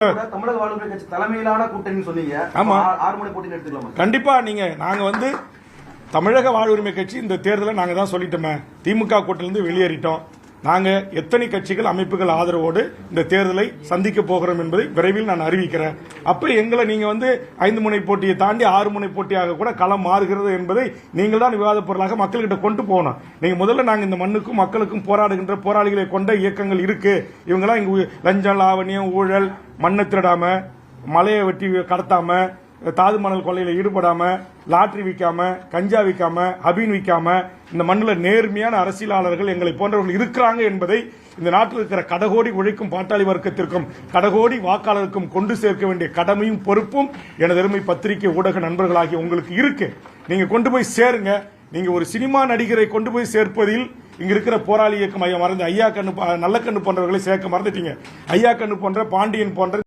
தமிழக வாழ்வுரிமை கட்சி தலைமையிலான கூட்டணி சொன்னீங்க. ஆமா, 6 முனை போட்டி எடுத்துக்கலாமா? கண்டிப்பா. நாங்க தமிழக வாழ்வுரிமை கட்சி இந்த தேர்தலை நாங்க தான் சொல்லிட்டோமே, திமுக கூட்டணியிலிருந்து வெளியேறிட்டோம். நாங்க எத்தனை கட்சிகள் அமைப்புகள் ஆதரவோடு இந்த தேர்தலை சந்திக்க போகிறோம் என்பதை விரைவில் நான் அறிவிக்கிறேன். அப்ப எங்களை நீங்க 5 முனை போட்டியை தாண்டி 6 முனை போட்டியாக கூட களம் மாறுகிறது என்பதை நீங்கள் தான் விவாத பொருளாக மக்கள்கிட்ட கொண்டு போகணும். நீங்க முதல்ல நாங்க இந்த மண்ணுக்கும் மக்களுக்கும் போராடுகின்ற போராளிகளை கொண்ட இயக்கங்கள் இருக்கு. இவங்கெல்லாம் இங்க லஞ்சம், லாவணியம், ஊழல், மண்ணை திருடாம, மலையை வெட்டி கடத்தாம, தாது மணல் கொள்ளையில ஈடுபடாம, லாட்டரி விற்காம, கஞ்சா விற்காம, ஹபீன் விற்காம, இந்த மண்ணில் நேர்மையான அரசியலாளர்கள் எங்களை போன்றவர்கள் இருக்கிறாங்க என்பதை இந்த நாட்டில் இருக்கிற கடகோடி உழைக்கும் பாட்டாளி வர்க்கத்திற்கும் கடகோடி வாக்காளருக்கும் கொண்டு சேர்க்க வேண்டிய கடமையும் பொறுப்பும் எனது அருமை பத்திரிகை ஊடக நண்பர்களாகிய உங்களுக்கு இருக்கு. நீங்க கொண்டு போய் சேருங்க. நீங்க ஒரு சினிமா நடிகரை கொண்டு போய் சேர்ப்பதில் இங்க இருக்கிற போராளி இயக்கம் மறந்து ஐயா கண்ணு, நல்ல கண்ணு போன்றவர்களை சேர்க்க மறந்துட்டீங்க. ஐயா கண்ணு போன்ற, பாண்டியன் போன்ற